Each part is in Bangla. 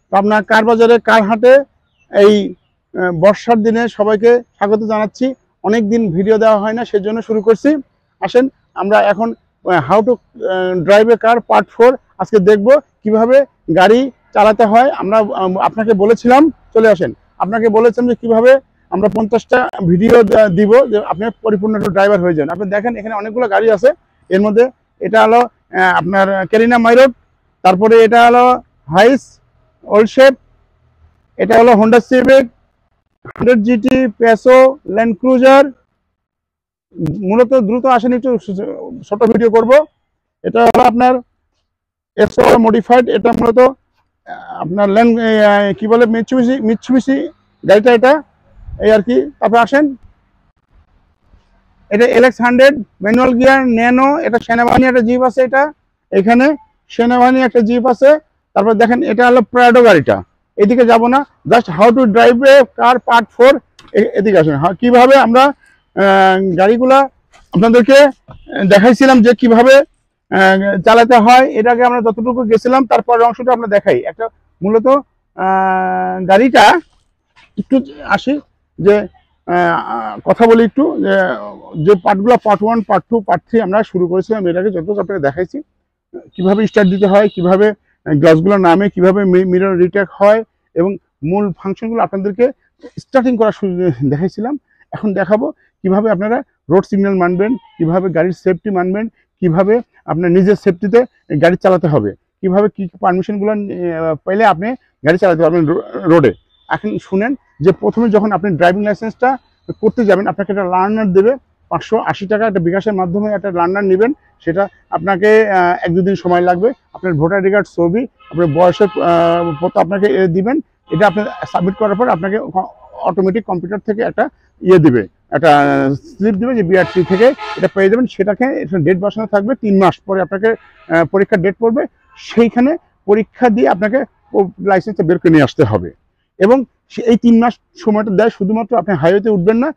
তো আপনার কার বাজারে কার হাটে এই বর্ষার দিনে সবাইকে স্বাগত জানাচ্ছি। অনেক দিন ভিডিও দেওয়া হয় না, সেজন্য শুরু করছি। আসেন আমরা এখন how to drive A car part 4 আজকে দেখব কিভাবে গাড়ি চালাতে হয়। আমরা আপনাকে বলেছিলাম, চলে আসেন, আপনাকে বলেছিলাম যে কিভাবে আমরা 50টা ভিডিও দিব যে আপনি পরিপূর্ণ একটা ড্রাইভার হয়ে যান। আপনি দেখেন এখানে অনেকগুলো গাড়ি আছে, এর মধ্যে এটা হলো আপনার ক্যারিনা মাইরোট, তারপরে এটা হলো হাইস ওল্ড শেপ, এটা হলো Honda civic 100 GT, peso, land cruiser. মূলত দ্রুত আসেন, একটু ছোট ভিডিও করব। এটা হলো আপনার এক্সো মডিফাইড, এটা মূলত আপনার ল্যান্ড কি বলে মিৎসুবিশি গাড়িটা, এটা এই আর কি। তারপরে আসেন, এটা LX100 ম্যানুয়াল গিয়ার ন্যানো, এটা সেনাবাহিনী একটা জিপ আছে, এটা এখানে সেনাবাহিনী একটা জিপ আছে। তারপর দেখেন এটা হলো প্রাডো গাড়িটা। এদিকে যাব না, just how to drive A car part 4 এদিকে আসেন। কিভাবে আমরা গাড়িগুলা আপনাদেরকে দেখাইছিলাম যে কিভাবে চালাতে হয়, এটাকে আমরা যতটুকু গেছিলাম তারপরের অংশটা আমরা দেখাই। একটা মূলত গাড়িটা একটু আসি যে কথা বলি একটু, যে পার্টগুলো পার্ট 1, পার্ট 2, পার্ট 3 আমরা শুরু করেছিলাম। এটাকে যত আপনাকে দেখাইছি কিভাবে স্টার্ট দিতে হয়, কিভাবে গ্লাসগুলো নামে, কিভাবে মিরর রিটেক হয় এবং মূল ফাংশনগুলো আপনাদেরকে স্টার্টিং করা দেখাইছিলাম। এখন দেখাবো কিভাবে আপনারা রোড সিগন্যাল মানবেন, কিভাবে গাড়ির সেফটি মানবেন, কিভাবে আপনার নিজের সেফটিতে গাড়ি চালাতে হবে, কিভাবে কি পারমিশনগুলো পেলে আপনি গাড়ি চালাতে পারবেন রোডে। এখন শুনেন যে প্রথমে যখন আপনি ড্রাইভিং লাইসেন্সটা করতে যাবেন, আপনাকে একটা লার্নার দেবে 580 টাকা, একটা বিকাশের মাধ্যমে একটা লার্নার নেবেন। সেটা আপনাকে 1-2 দিন সময় লাগবে। আপনার ভোটার রিকার্ড, ছবি, আপনার বয়সের পত্র আপনাকে দিবেন। এটা আপনি সাবমিট করার পর আপনাকে অটোমেটিক কম্পিউটার থেকে একটা দিবে, একটা স্লিপ দেবে যে BRT থেকে এটা পেয়ে যাবেন। সেটাকে ডেট বসানো থাকবে, 3 মাস পরে আপনাকে পরীক্ষার ডেট পড়বে, সেইখানে পরীক্ষা দিয়ে আপনাকে লাইসেন্সটা বের করে নিয়ে আসতে হবে। এবং এই 3 মাস সময়টা দেয় শুধুমাত্র আপনি হাইওয়েতে উঠবেন না,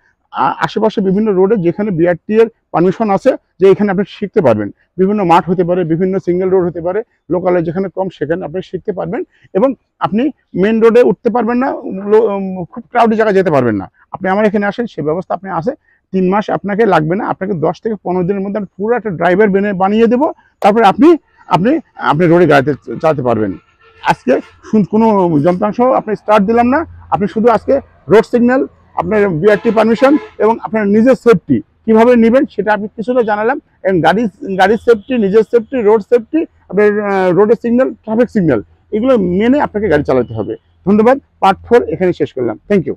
আশেপাশে বিভিন্ন রোডে যেখানে BRT এর পারমিশন আছে যে এখানে আপনি শিখতে পারবেন। বিভিন্ন মাঠ হতে পারে, বিভিন্ন সিঙ্গেল রোড হতে পারে, লোকালে যেখানে কম সেখানে আপনি শিখতে পারবেন। এবং আপনি মেন রোডে উঠতে পারবেন না, খুব ক্রাউডি জায়গায় যেতে পারবেন না। আপনি আমার এখানে আসেন, সে ব্যবস্থা আপনি আছে। 3 মাস আপনাকে লাগবে না, আপনাকে 10 থেকে 15 দিনের মধ্যে পুরো একটা ড্রাইভার বানিয়ে দেবো। তারপরে আপনি আপনি আপনি রোডে গাড়িতে চালাতে পারবেন। আজকে কোনো যন্ত্রাংশ আপনি স্টার্ট দিলাম না, আপনি শুধু আজকে রোড সিগন্যাল, আপনার BRT পারমিশন এবং আপনার নিজের সেফটি কিভাবে নেবেন সেটা আমি কিছুটা জানালাম। এবং গাড়ির সেফটি, নিজের সেফটি, রোড সেফটি, আপনার রোডের সিগন্যাল, ট্রাফিক সিগন্যাল, এগুলো মেনে আপনাকে গাড়ি চালাতে হবে। ধন্যবাদ। পার্ট 4 এখানে শেষ করলাম। Thank you.